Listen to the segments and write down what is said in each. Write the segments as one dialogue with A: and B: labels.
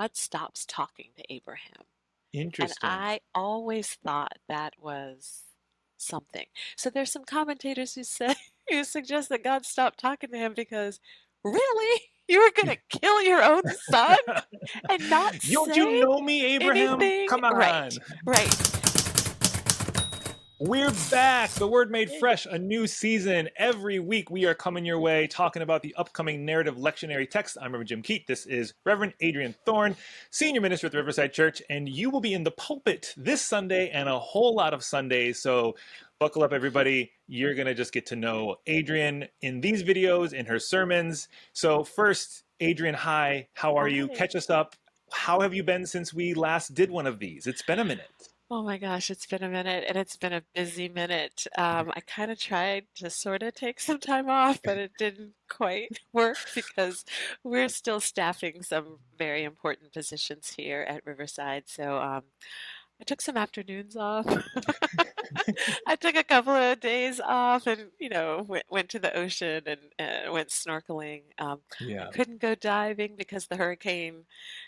A: God stops talking to Abraham. And
B: Interesting.
A: I always thought that was something. So there's some commentators who say who suggest that God stopped talking to him because really? You were going to kill your own son and not
B: Don't you
A: say
B: know me, Abraham?
A: anything?
B: Come on.
A: Right. Right.
B: We're back. The Word Made Fresh, a new season. Every week we are coming your way talking about the upcoming narrative lectionary text. I'm Reverend Jim Keat. This is Reverend Adriene Throne, Senior Minister at the Riverside Church, and you will be in the pulpit this Sunday and a whole lot of Sundays. So buckle up, everybody. You're going to just get to know Adriene in these videos, in her sermons. So first, Adriene, hi. How are you?
A: Hi.
B: Catch us up. How have you been since we last did one of these? It's been a minute.
A: Oh my gosh, it's been a minute and it's been a busy minute. I kind of tried to sort of take some time off, but it didn't quite work because we're still staffing some very important positions here at Riverside. So I took some afternoons off. I took a couple of days off and, went to the ocean and went snorkeling. I
B: Yeah.
A: couldn't go diving because the hurricane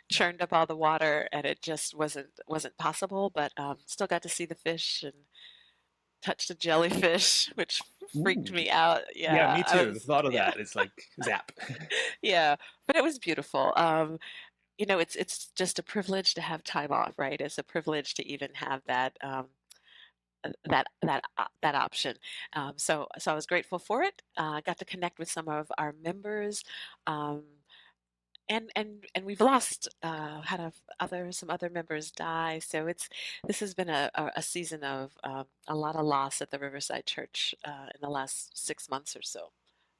A: churned up all the water and it just wasn't possible, but still got to see the fish and touch the jellyfish, which freaked
B: Ooh.
A: me out.
B: Yeah,
A: Yeah,
B: me
A: I
B: too. The
A: was,
B: thought of
A: yeah,
B: that is like zap.
A: yeah, but it was beautiful. It's just a privilege to have time off, right? It's a privilege to even have that option. So I was grateful for it. I got to connect with some of our members, um, and we've lost had some other members die. So this has been a season of a lot of loss at the Riverside Church in the last 6 months or so.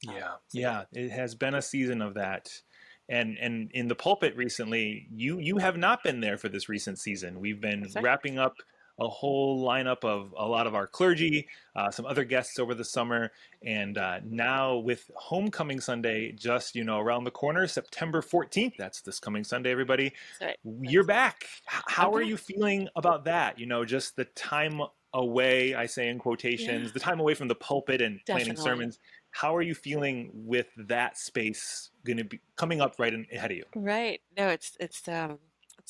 B: Yeah,
A: So yeah,
B: yeah, it has been a season of that. And in the pulpit recently, you have not been there for this recent season. We've been
A: that's right.
B: wrapping up a whole lineup of a lot of our clergy, some other guests over the summer, and now with Homecoming Sunday just around the corner, September 14th. That's this coming Sunday, everybody.
A: That's right.
B: You're
A: That's right.
B: back.
A: I'm
B: How are
A: back.
B: you feeling about that? Just the time away, I say in
A: Yeah,
B: quotations, the time away from the pulpit and planning
A: definitely.
B: sermons. How are you feeling with that space going to be coming up right ahead of you?
A: Right. No, it's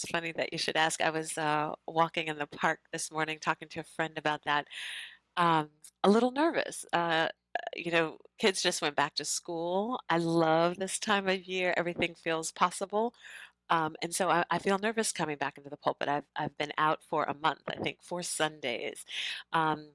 A: funny that you should ask. I was walking in the park this morning talking to a friend about that. Um, a little nervous. Kids just went back to school. I love this time of year. Everything feels possible. And so I feel nervous coming back into the pulpit. I've been out for a month, I think, 4 Sundays. Um,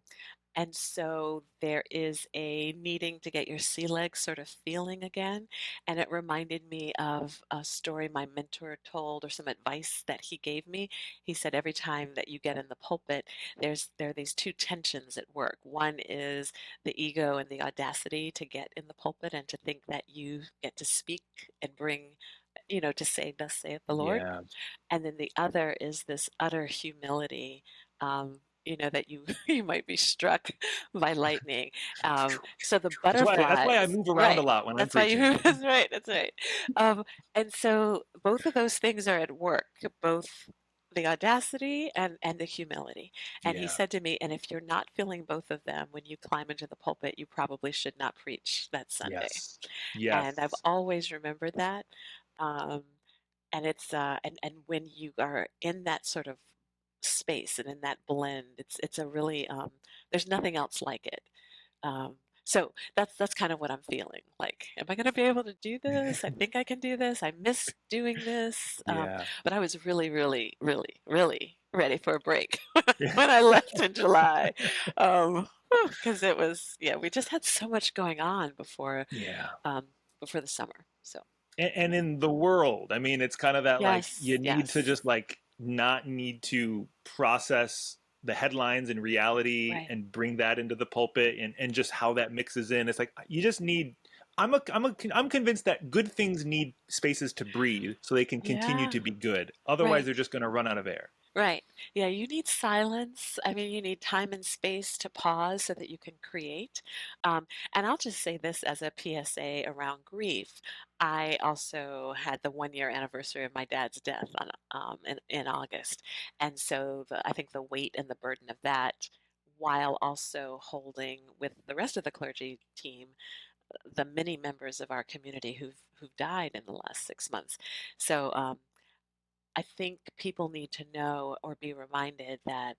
A: and so there is a needing to get your sea legs sort of feeling again. And it reminded me of a story my mentor told or some advice that he gave me. He said every time that you get in the pulpit, there are these two tensions at work. One is the ego and the audacity to get in the pulpit and to think that you get to speak and bring, to say, thus saith the Lord.
B: Yeah.
A: And then the other is this utter humility, that you you might be struck by lightning. So the
B: That's why I
A: butterflies,
B: move around a
A: right?
B: lot when I'm
A: That's why you.
B: preaching.
A: That's right. That's right. And so both of those things are at work, both the audacity and the humility. And he
B: Yeah.
A: said to me, and if you're not feeling both of them when you climb into the pulpit, you probably should not preach that Sunday.
B: Yes.
A: And I've
B: Yes.
A: always remembered that. Um, and and when you are in that sort of space and in that blend, it's a really there's nothing else like it. Um, so that's kind of what I'm feeling. Like, am I going to be able to do this? I think I can do this. I miss doing this,
B: Yeah.
A: but I was really, really, really, really ready for a break when I left in July, because it was yeah, we just had so much going on
B: Yeah.
A: um, before the summer. So
B: And in the world, I mean, it's kind of that like you
A: yes,
B: need to
A: yes,
B: just like not need to process the headlines and reality
A: right.
B: and bring that into the pulpit and just how that mixes in. It's like you just need. I'm convinced that good things need spaces to breathe so they can continue
A: Yeah,
B: to be good. Otherwise,
A: right,
B: they're just going to run out of air.
A: right. Yeah, you need silence. I mean, you need time and space to pause so that you can create. And I'll just say this as a PSA around grief. I also had the 1 year anniversary of my dad's death in August. And so I think the weight and the burden of that, while also holding with the rest of the clergy team, the many members of our community who've died in the last 6 months. So I think people need to know or be reminded that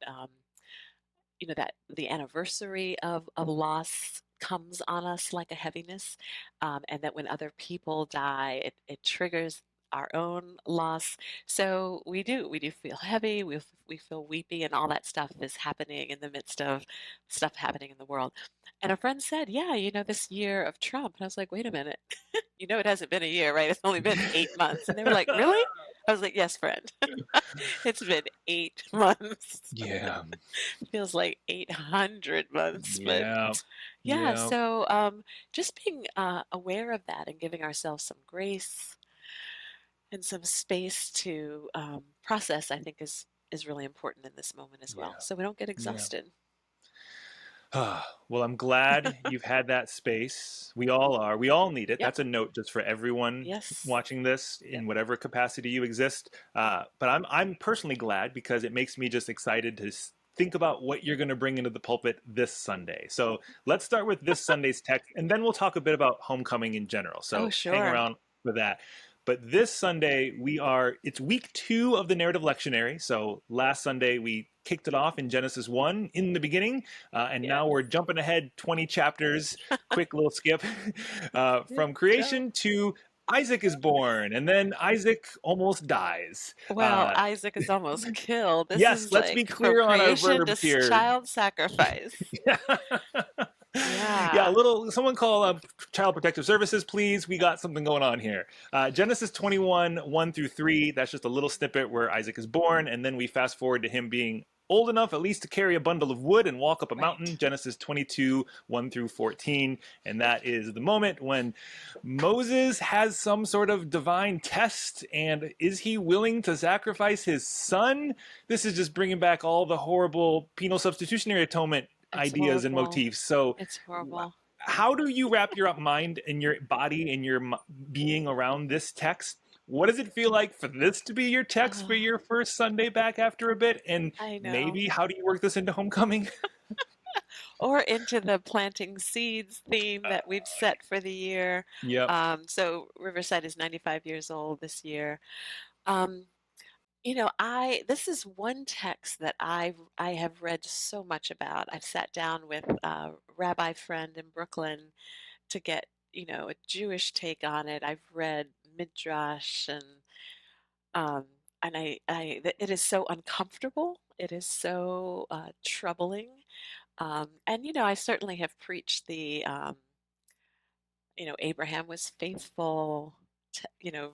A: that the anniversary of loss comes on us like a heaviness, and that when other people die, it triggers our own loss. So we do feel heavy, we feel weepy, and all that stuff is happening in the midst of stuff happening in the world. And a friend said, "Yeah, this year of Trump," and I was like, "Wait a minute, it hasn't been a year, right? It's only been 8 months." And they were like, "Really?" I was like, "Yes, friend, it's been 8 months."
B: Yeah.
A: Feels like 800 months, but
B: Yeah.
A: yeah,
B: Yeah.
A: so just being aware of that and giving ourselves some grace and some space to process, I think is really important in this moment as well,
B: Yeah.
A: so we don't get
B: Yeah.
A: exhausted.
B: Well, I'm glad you've had that space. We all are. We all need it.
A: Yep.
B: That's a note just for everyone
A: Yes.
B: watching this
A: Yep.
B: in whatever capacity you exist. But I'm personally glad because it makes me just excited to think about what you're going to bring into the pulpit this Sunday. So let's start with this Sunday's text, and then we'll talk a bit about homecoming in general.
A: Oh,
B: So hang
A: sure.
B: around for that. But this Sunday, it's week 2 of the narrative lectionary. So last Sunday, we kicked it off in Genesis 1 in the beginning. And
A: Yeah.
B: now we're jumping ahead 20 chapters, quick little skip
A: Good
B: from
A: job.
B: creation to Isaac is born, and then Isaac almost dies.
A: Well, Isaac is almost killed. This
B: Yes,
A: is
B: let's be
A: like from
B: clear on our
A: creation to
B: verbs here.
A: child sacrifice.
B: Yeah, a
A: Yeah.
B: little. Someone call Child Protective Services, please. We got something going on here. Genesis 21, 1 through 3. That's just a little snippet where Isaac is born, and then we fast forward to him being old enough at least to carry a bundle of wood and walk up a mountain.
A: Right.
B: Genesis 22, 1 through 14. And that is the moment when Moses has some sort of divine test, and is he willing to sacrifice his son? This is just bringing back all the horrible penal substitutionary atonement
A: It's
B: ideas and
A: horrible.
B: motifs. So,
A: It's horrible.
B: how do you wrap your mind and your body and your being around this text? What does it feel like for this to be your text for
A: Oh,
B: your first Sunday back after a bit? And
A: I know.
B: maybe how do you work this into homecoming?
A: Or into the planting seeds theme that we've set for the year.
B: Yep.
A: So Riverside is 95 years old this year. Um, I this is one text that I have read so much about. I've sat down with a rabbi friend in Brooklyn to get, a Jewish take on it. I've read Midrash um, and it is so uncomfortable. It is so troubling. And I certainly have preached Abraham was faithful,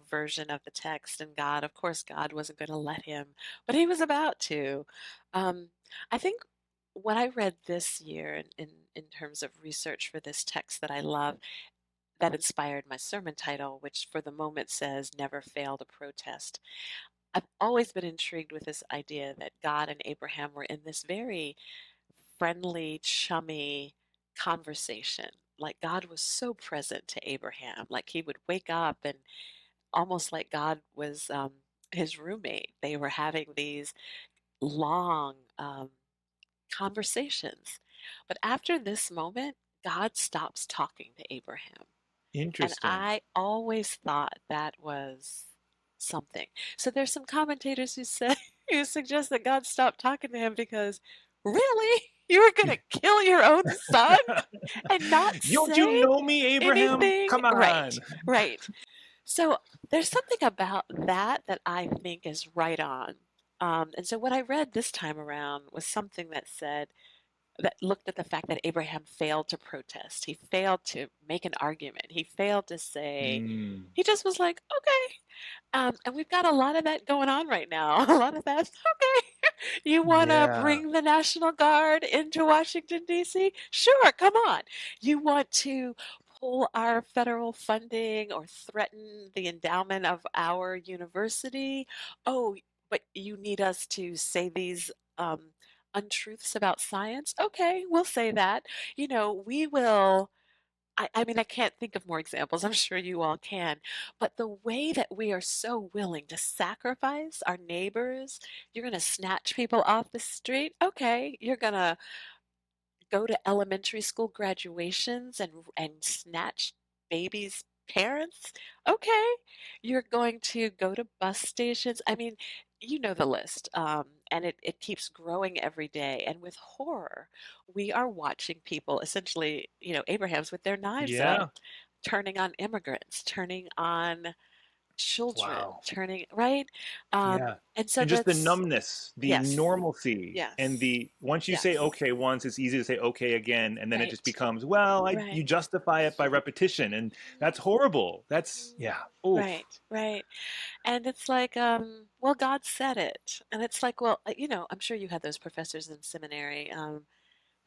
A: version of the text, and God, of course, God wasn't going to let him, but He was about to. Um, I think what I read this year in terms of research for this text that I love, that inspired my sermon title, which for the moment says "Never fail to protest." I've always been intrigued with this idea that God and Abraham were in this very friendly, chummy conversation. Like God was so present to Abraham. Like he would wake up and almost like God was his roommate. They were having these long conversations. But after this moment, God stops talking to Abraham. And
B: Interesting.
A: I always thought that was something. So there's some commentators who say who suggest that God stopped talking to him because really? You were going to kill your own son and not
B: Don't
A: say
B: you know me, Abraham?
A: anything?
B: Come on.
A: Right. Right. So there's something about that I think is right on. And so what I read this time around was something that looked at the fact that Abraham failed to protest. He failed to make an argument. He failed to say,
B: Mm,
A: he just was like, okay. And we've got a lot of that going on right now. A lot of that, okay. You want to
B: yeah.
A: bring the National Guard into Washington, D.C.? Sure, come on. You want to pull our federal funding or threaten the endowment of our university? Oh, but you need us to say these untruths about science? Okay, we'll say that. We will. I mean, I can't think of more examples. I'm sure you all can. But the way that we are so willing to sacrifice our neighbors, you're going to snatch people off the street. Okay, you're going to go to elementary school graduations and snatch babies' parents, okay, you're going to go to bus stations. I mean, you know the list, and it keeps growing every day. And with horror, we are watching people essentially, Abraham's with their knives up,
B: Yeah.
A: turning on immigrants, turning on children,
B: Wow.
A: turning, right?
B: Yeah.
A: And so
B: And just the
A: that's,
B: numbness, the
A: yes,
B: normalcy, and
A: yes,
B: the once you say
A: yes,
B: okay once, it's easy to say okay again, and then it just
A: right,
B: becomes, well,
A: right.
B: you justify it by repetition, and that's horrible. That's yeah. Oof.
A: Right, right. And it's like, well, God said it. And it's like, well, I'm sure you had those professors in seminary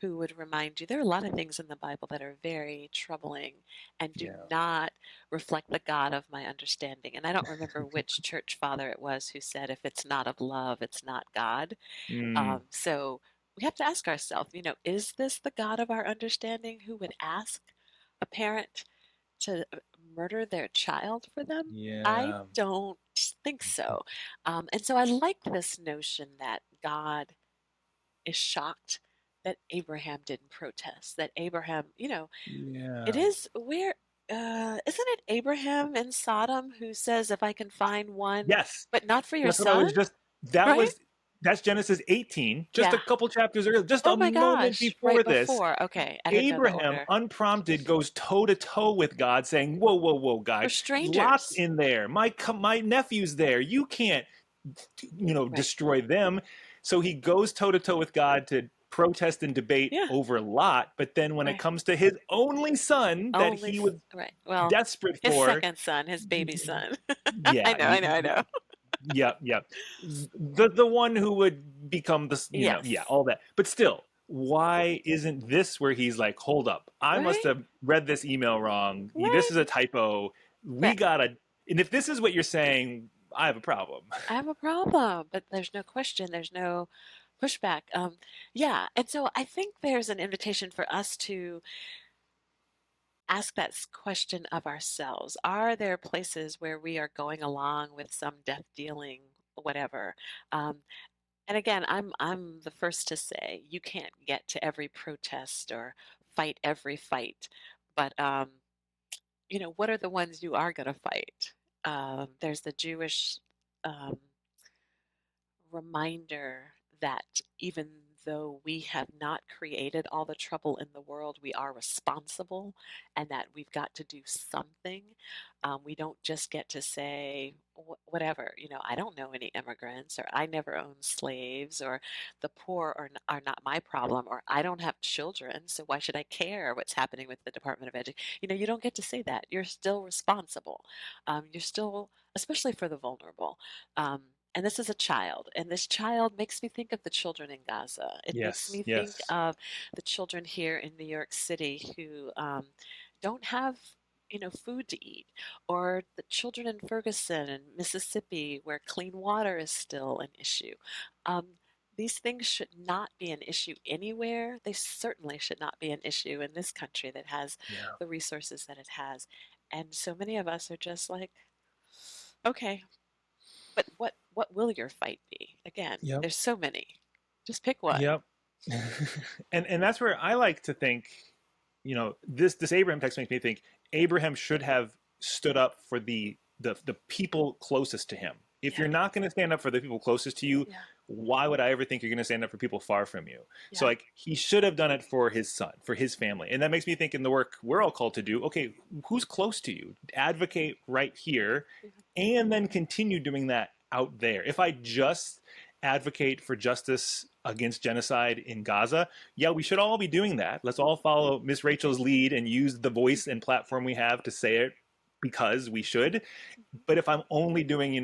A: who would remind you there are a lot of things in the Bible that are very troubling and do
B: Yeah.
A: not reflect the God of my understanding. And I don't remember which church father it was who said, if it's not of love, it's not God.
B: Mm,
A: So we have to ask ourselves, is this the God of our understanding who would ask a parent to murder their child for them? I
B: yeah.
A: don't think so. And so I like this notion that God is shocked that Abraham didn't protest, that Abraham, it
B: Yeah.
A: is where, isn't it Abraham in Sodom who says, if I can find one,
B: Yes.
A: but not for your
B: That's what I
A: son,
B: was just that
A: right?
B: was that's Genesis 18, just a
A: Yeah.
B: couple chapters earlier, just
A: Oh
B: a
A: my
B: moment
A: gosh, right
B: before this.
A: before. Okay, I didn't know the
B: Abraham,
A: order.
B: unprompted, goes toe to toe with God, saying, "Whoa, whoa, whoa,
A: For
B: God! Lot's
A: strangers.
B: in there. My nephew's there. You can't,
A: Right.
B: destroy them." So he goes toe to toe with God to protest and debate
A: Yeah,
B: over Lot. But then when it
A: right.
B: comes to his only son that
A: Only,
B: he was
A: right. Well,
B: desperate
A: his
B: for,
A: second son, his baby son. I
B: yeah,
A: know, I know, I know.
B: yep, yep. The one who would become the, yeah,
A: Yes.
B: all that. But still, why isn't this where he's like, hold up, I must
A: Right?
B: have read this email wrong. This
A: Right?
B: is a typo. We
A: Right.
B: gotta. And if this is what you're saying, I have a problem.
A: I have a problem, but there's no question, there's no pushback. Yeah, and so I think there's an invitation for us to ask that question of ourselves. Are there places where we are going along with some death dealing, whatever? Um, and again, I'm the first to say you can't get to every protest or fight every fight, but what are the ones you are going to fight? There's the Jewish um, reminder that even though we have not created all the trouble in the world, we are responsible and that we've got to do something. We don't just get to say, whatever, I don't know any immigrants, or I never owned slaves, or the poor are not my problem, or I don't have children, so why should I care what's happening with the Department of Education? You don't get to say that. You're still responsible. You're still, especially for the vulnerable. Um, and this is a child, and this child makes me think of the children in Gaza. It makes
B: Yes,
A: me think
B: yes,
A: of the children here in New York City who don't have, food to eat, or the children in Ferguson and Mississippi where clean water is still an issue. Um, these things should not be an issue anywhere. They certainly should not be an issue in this country that has
B: yeah,
A: the resources that it has. And so many of us are just like, okay, but what will your fight be? Again,
B: yep,
A: there's so many. Just pick one.
B: yep. And that's where I like to think, this Abraham text makes me think Abraham should have stood up for the people closest to him. If
A: Yeah,
B: you're not going to stand up for the people closest to you,
A: yeah,
B: why would I ever think you're going to stand up for people far from you? So
A: yeah.
B: like he should have done it for his son, for his family. And that makes me think in the work we're all called to do, okay, who's close to you? Advocate right here
A: Yeah.
B: and then continue doing that out there. If I just advocate for justice against genocide in Gaza, yeah, we should all be doing that. Let's all follow Miss Rachel's lead and use the voice and platform we have to say it because we should. But if I'm only doing,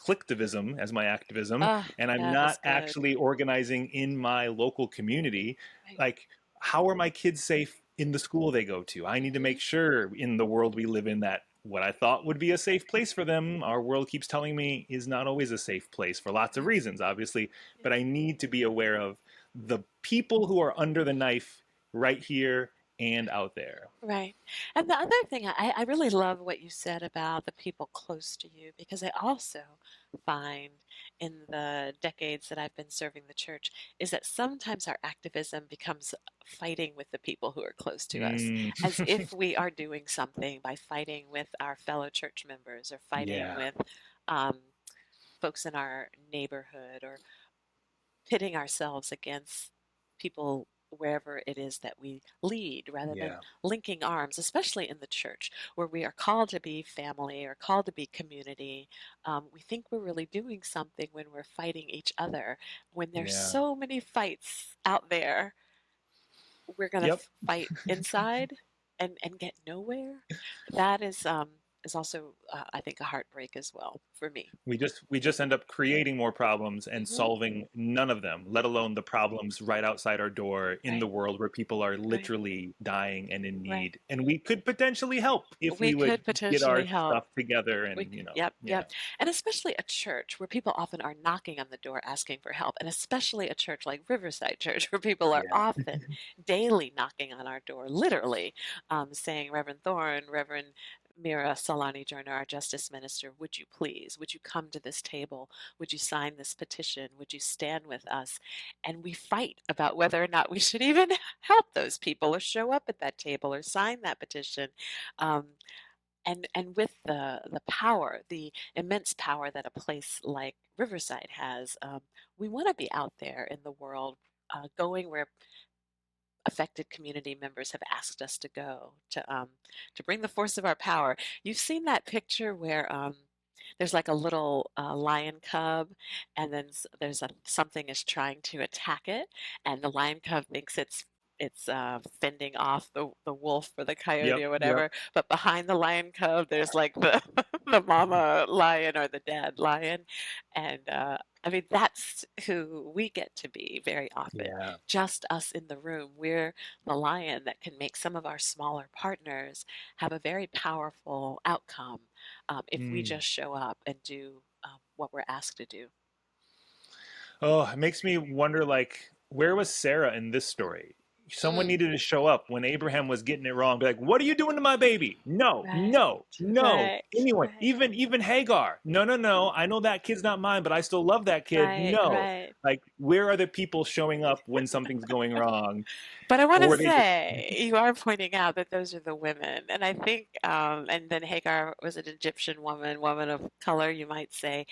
B: collectivism as my activism,
A: Ah,
B: and I'm
A: that is
B: not
A: good.
B: actually organizing in my local community,
A: Right.
B: like, how are my kids safe in the school they go to? I need to
A: Hmm.
B: make sure in the world we live in that what I thought would be a safe place for them, our world keeps telling me is not always a safe place for lots of
A: Yeah,
B: reasons, obviously.
A: yeah,
B: But I need to be aware of the people who are under the knife right here and out there.
A: Right. And the other thing, I really love what you said about the people close to you, because I also find in the decades that I've been serving the church is that sometimes our activism becomes fighting with the people who are close to us,
B: Mm.
A: as if we are doing something by fighting with our fellow church members or fighting
B: Yeah,
A: with um, folks in our neighborhood, or pitting ourselves against people wherever it is that we lead, rather than
B: yeah,
A: linking arms, especially in the church where we are called to be family or called to be community. We think we're really doing something when we're fighting each other. When there's
B: yeah.
A: so many fights out there, we're going to
B: Yep.
A: fight inside and get nowhere. That is also, I think, a heartbreak as well for me.
B: We just end up creating more problems and
A: Hmm.
B: solving none of them, let alone the problems right outside our door in the
A: Right,
B: world where people are
A: right,
B: literally dying and in
A: right.
B: need. And we could potentially help if
A: We
B: we would
A: could
B: get our
A: potentially help.
B: stuff together
A: We
B: and,
A: c Yep,
B: yeah.
A: yep, and especially a church where people often are knocking on the door asking for help, and especially a church like Riverside Church, where people are
B: Yeah.
A: often daily knocking on our door, literally, saying, "Reverend Thorne, Reverend Mira Solani Joyner, our justice minister, would you please? Would you come to this table? Would you sign this petition? Would you stand with us?" And we fight about whether or not we should even help those people or show up at that table or sign that petition. Um, and with the power, the immense power that a place like Riverside has, we want to be out there in the world, going where affected community members have asked us to go, to bring the force of our power. You've seen that picture where there's like a little lion cub, and then there's something is trying to attack it, and the lion cub thinks it's fending off the wolf or the coyote
B: Yep.
A: or
B: Yep.
A: whatever. But behind the lion cub, there's like the the mama lion or the dad lion, and I mean that's who we get to be very often.
B: Yeah.
A: Just us in the room. We're the lion that can make some of our smaller partners have a very powerful outcome, if we
B: Mm.
A: just show up and do what we're asked to do.
B: Oh, it makes me wonder, like, where was Sarah in this story? Someone
A: Mm,
B: needed to show up when Abraham was getting it wrong. Be like, "What are you doing to my baby? No,
A: right,
B: no, no."
A: right,
B: Anyone,
A: right,
B: even Hagar. No, no, no. I know that kid's not mine, but I still love that kid.
A: right,
B: No.
A: right.
B: Like, where are the people showing up when something's going wrong?
A: But I want
B: Or
A: to
B: were they just
A: say, you are pointing out that those are the women. And I think, and then Hagar was an Egyptian woman, woman of color, you might say.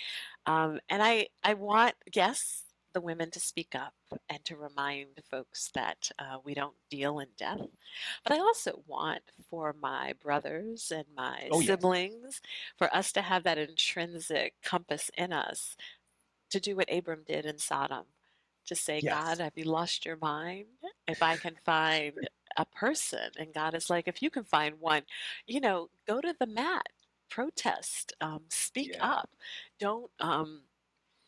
A: And I want, yes, the women to speak up and to remind folks that we don't deal in death. But I also want for my brothers and my
B: Oh yes.
A: siblings, for us to have that intrinsic compass in us to do what Abram did in Sodom, to say, God,
B: Yes.
A: have you lost your mind? If I can find a person, and God is like, if you can find one, go to the mat, protest, speak
B: Yeah.
A: up, don't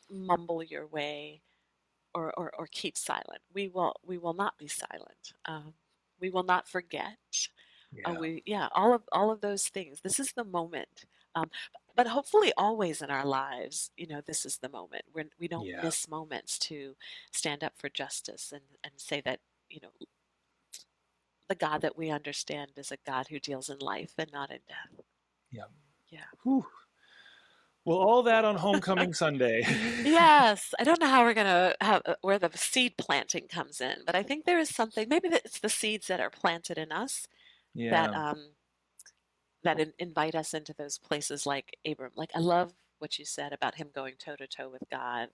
A: mumble your way or keep silent. We will not be silent. We will not forget.
B: Yeah.
A: Yeah, all of those things. This is the moment. Um, but hopefully, always in our lives, this is the moment when we don't
B: Yeah.
A: miss moments to stand up for justice and say that you know the God that we understand is a God who deals in life and not in death.
B: Yeah.
A: Yeah.
B: Whew. Well, all that on Homecoming Sunday.
A: Yes, I don't know how we're gonna have where the seed planting comes in, but I think there is something. Maybe it's the seeds that are planted in us that
B: Yeah.
A: invite us into those places like Abram. Like I love what you said about him going toe to toe with God.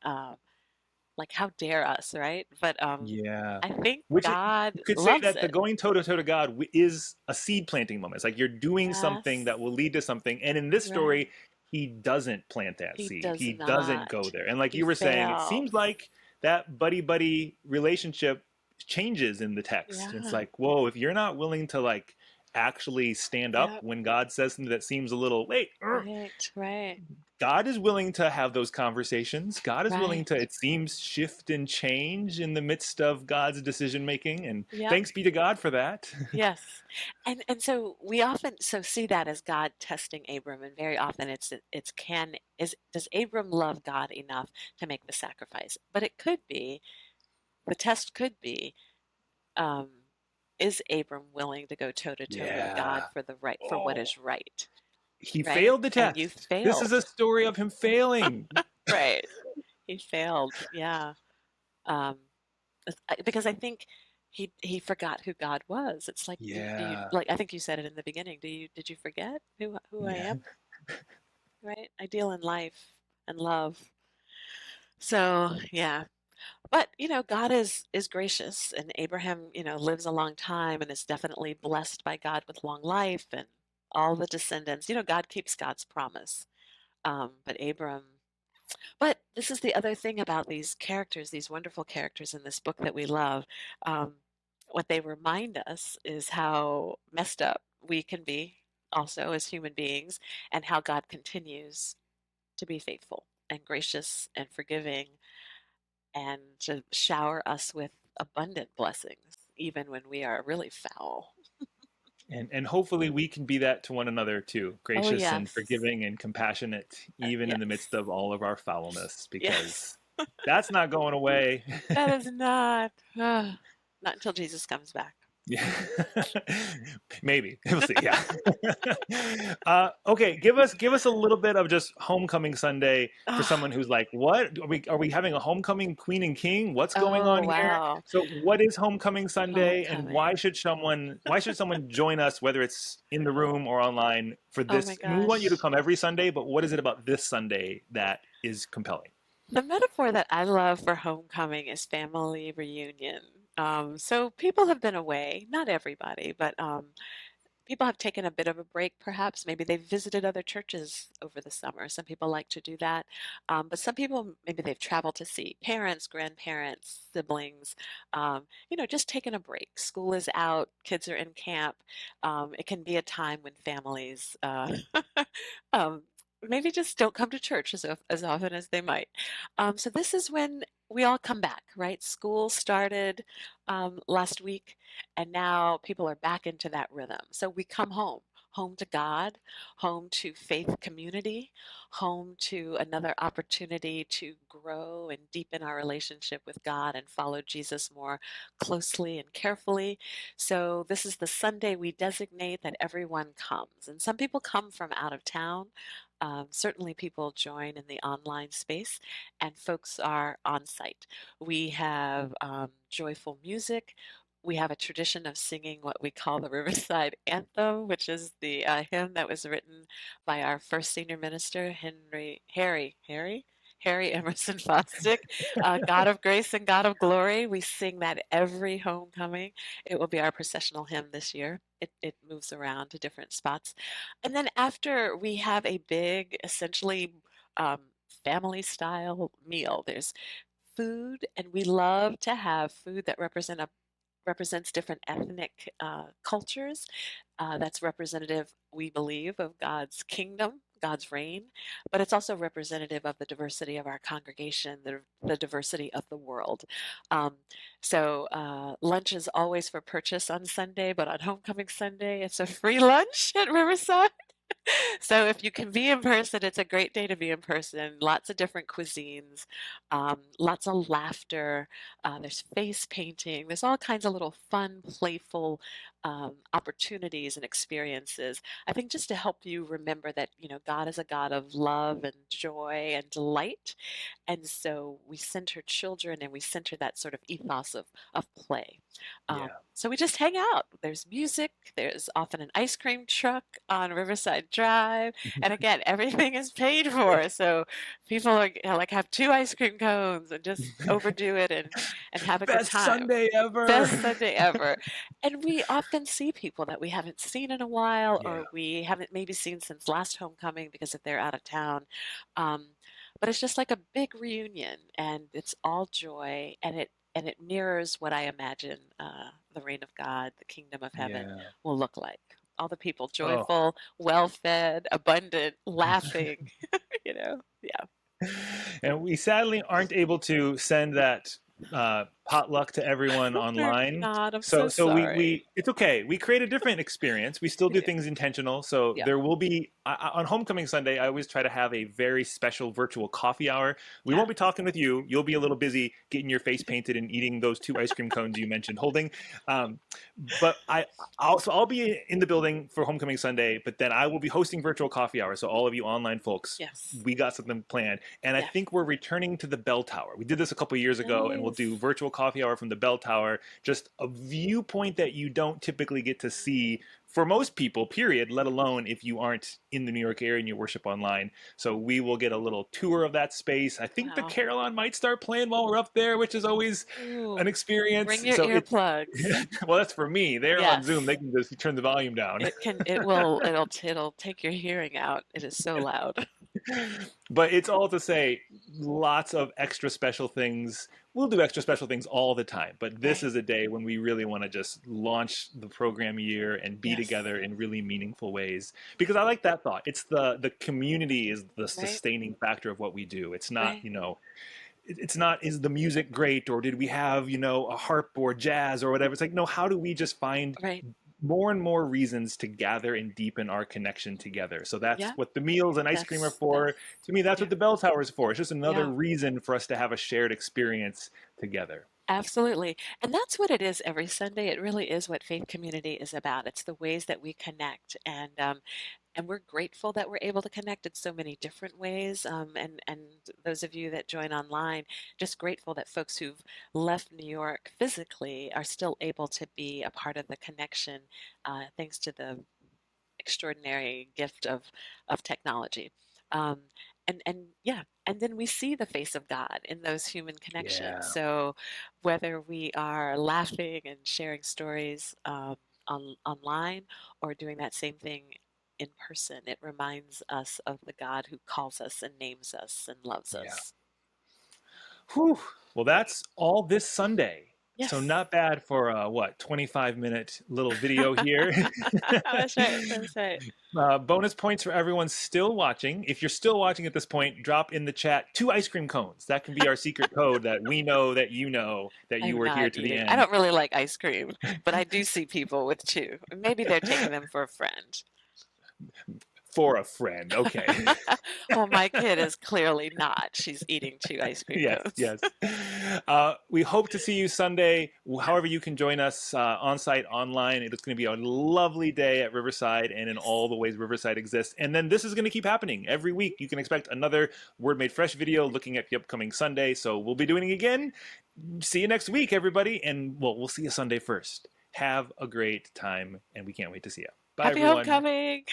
A: Like how dare us, right? But
B: Yeah.
A: I think
B: Which
A: God
B: you could say
A: loves
B: that the
A: it.
B: going toe to toe to God is a seed planting moment. It's like you're doing something
A: Yes,
B: that will lead to something. And in this
A: right.
B: story, he doesn't plant that
A: He
B: seed.
A: does
B: He doesn't go
A: not.
B: there. And like
A: He
B: you were saying, it
A: fails.
B: seems like that buddy buddy relationship changes in the text. It's
A: Yeah.
B: like, whoa, if you're not willing to like actually stand up
A: Yep.
B: when God says something that seems a little, wait,
A: Right. Right.
B: God is willing to have those conversations. God is willing
A: Right.
B: to, it seems, shift and change in the midst of God's decision making. And
A: Yep.
B: thanks be to God for that.
A: Yes. And so we often see that as God testing Abram, and very often it's can is does Abram love God enough to make the sacrifice? But it could be the test could be, um, is Abram willing to go toe to toe with God
B: Yeah.
A: for the right, for what
B: Oh,
A: is right,
B: he
A: right?
B: failed the
A: And you
B: test. This is
A: failed,
B: a story of him failing.
A: right? He failed, yeah. Um, because I think he forgot who God was. It's like, do you,
B: Yeah.
A: like I think you said it in the beginning. Did you forget who I
B: Yeah.
A: am? Right? I deal in life and love. So yeah, but God is gracious, and Abraham lives a long time and is definitely blessed by God with long life and all the descendants. God keeps God's promise. But Abram But this is the other thing about these characters, these wonderful characters in this book that we love. Um, what they remind us is how messed up we can be also as human beings, and how God continues to be faithful and gracious and forgiving, and to shower us with abundant blessings, even when we are really foul.
B: And hopefully we can be that to one another too,
A: Oh,
B: gracious and
A: yes.
B: forgiving and compassionate, even in the midst
A: Yes.
B: of all of our foulness,
A: Yes.
B: because that's not going away.
A: That is not, not until Jesus comes back.
B: Yeah. Maybe we'll see. Yeah. Okay, give us a little bit of just homecoming Sunday for
A: Ah,
B: someone who's like, what are we having a homecoming queen and king? What's going
A: oh,
B: on here?
A: wow.
B: So what is homecoming Sunday, and
A: Homecoming.
B: why should someone join us, whether it's in the room or online, for
A: Oh my
B: this? I mean, we want you to
A: gosh.
B: come every Sunday, but what is it about this Sunday that is compelling?
A: The metaphor that I love for homecoming is family reunion. So people have been away, not everybody, but people have taken a bit of a break, perhaps. Maybe they've visited other churches over the summer. Some people like to do that. But some people, maybe they've traveled to see parents, grandparents, siblings, just taking a break. School is out, kids are in camp. It can be a time when families um, maybe just don't come to church as often as they might. So this is when we all come back, right? School started last week, and now people are back into that rhythm. So we come home, home to God, home to faith community, home to another opportunity to grow and deepen our relationship with God and follow Jesus more closely and carefully. So this is the Sunday we designate that everyone comes. And some people come from out of town. Certainly, people join in the online space, and folks are on site. We have joyful music. We have a tradition of singing what we call the Riverside Anthem, which is the hymn that was written by our first senior minister, Harry Emerson Fosdick, God of grace and God of glory. We sing that every homecoming. It will be our processional hymn this year. It moves around to different spots. And then after, we have a big, essentially um, family style meal. There's food, and we love to have food that represents different ethnic cultures. That's representative, we believe, of God's kingdom, God's reign, but it's also representative of the diversity of our congregation, the diversity of the world. Um, so lunch is always for purchase on Sunday, but on Homecoming Sunday, it's a free lunch at Riverside. So if you can be in person, it's a great day to be in person. Lots of different cuisines, lots of laughter. There's face painting. There's all kinds of little fun, playful opportunities and experiences. I think just to help you remember that God is a God of love and joy and delight, and so we center children and we center that sort of ethos of play.
B: Yeah.
A: So we just hang out. There's music. There's often an ice cream truck on Riverside Drive, and again, everything is paid for. So people are like have two ice cream cones and just overdo it and have a good
B: Best
A: time.
B: Sunday ever.
A: Best Sunday ever. And we often see people that we haven't seen in a while,
B: Yeah.
A: or we haven't maybe seen since last homecoming because if they're out of town. Um, but it's just like a big reunion, and it's all joy, and it mirrors what I imagine the reign of God, the kingdom of heaven,
B: Yeah.
A: will look like. All the people
B: Oh.
A: joyful, well fed, abundant, laughing. Yeah.
B: And we sadly aren't able to send that potluck to everyone
A: They're
B: online.
A: not. I'm
B: So
A: so
B: so
A: sorry.
B: we it's okay. We create a different experience. We still
A: We
B: do
A: do.
B: things intentional. So
A: Yeah.
B: there will be on Homecoming Sunday. I always try to have a very special virtual coffee hour. We
A: Yeah.
B: won't be talking with you. You'll be a little busy getting your face painted and eating those two ice cream cones you mentioned holding. Um, but I'll be in the building for Homecoming Sunday. But then I will be hosting virtual coffee hour. So all of you online folks,
A: Yes.
B: we got something planned. And I
A: Yes.
B: think we're returning to the bell tower. We did this a couple years ago, and we'll do
A: Nice.
B: virtual coffee hour from the bell tower. Just a viewpoint that you don't typically get to see for most people, period, let alone if you aren't in the New York area and you worship online. So we will get a little tour of that space. I think the
A: Wow.
B: carillon might start playing while we're up there, which is always
A: Ooh.
B: an experience.
A: Bring your
B: So it
A: earplugs.
B: well, that's for me. They're on Zoom.
A: Yes.
B: They can just turn the volume down.
A: It'll take your hearing out. It is so loud.
B: But it's all to say, lots of extra special things. We'll do extra special things all the time, but this
A: Right.
B: is a day when we really want to just launch the program year and be
A: Yes.
B: together in really meaningful ways. Because I like that thought. It's the community is the
A: Right.
B: sustaining factor of what we do. It's not,
A: Right.
B: it's not is the music great or did we have, a harp or jazz or whatever. It's like, no, how do we just find
A: Right.
B: more and more reasons to gather and deepen our connection together. So that's
A: Yeah.
B: what the meals and ice cream are
A: That's
B: for. To me, that's
A: yeah.
B: what the bell tower is for. It's just another
A: Yeah.
B: reason for us to have a shared experience together.
A: Absolutely. And that's what it is every Sunday. It really is what faith community is about. It's the ways that we connect. And we're grateful that we're able to connect in so many different ways. And those of you that join online, just grateful that folks who've left New York physically are still able to be a part of the connection, thanks to the extraordinary gift of technology. Um, and yeah, and then we see the face of God in those human connections.
B: Yeah.
A: So whether we are laughing and sharing stories online or doing that same thing in person, it reminds us of the God who calls us and names us and loves
B: Yeah.
A: us.
B: Whew. Well, that's all this Sunday. So
A: Yes.
B: not bad for a 25-minute little video here.
A: That's right. That's right.
B: Bonus points for everyone still watching. If you're still watching at this point, drop in the chat 2 ice cream cones. That can be our secret code that we know that you
A: I'm
B: were here
A: not
B: to the
A: eating. I
B: end.
A: don't really like ice cream, but I do see people with two. Maybe they're taking them for a friend.
B: For a friend. Okay.
A: Well, my kid is clearly not. She's eating two ice cream
B: Yes,
A: cones.
B: yes. We hope to see you Sunday. However, you can join us on site, online. It's going to be a lovely day at Riverside and in
A: Yes.
B: all the ways Riverside exists. And then this is going to keep happening every week. You can expect another Word Made Fresh video looking at the upcoming Sunday. So we'll be doing it again. See you next week, everybody. And well, we'll see you Sunday first. Have a great time, and we can't wait to see you. Bye,
A: Happy
B: everyone.
A: homecoming!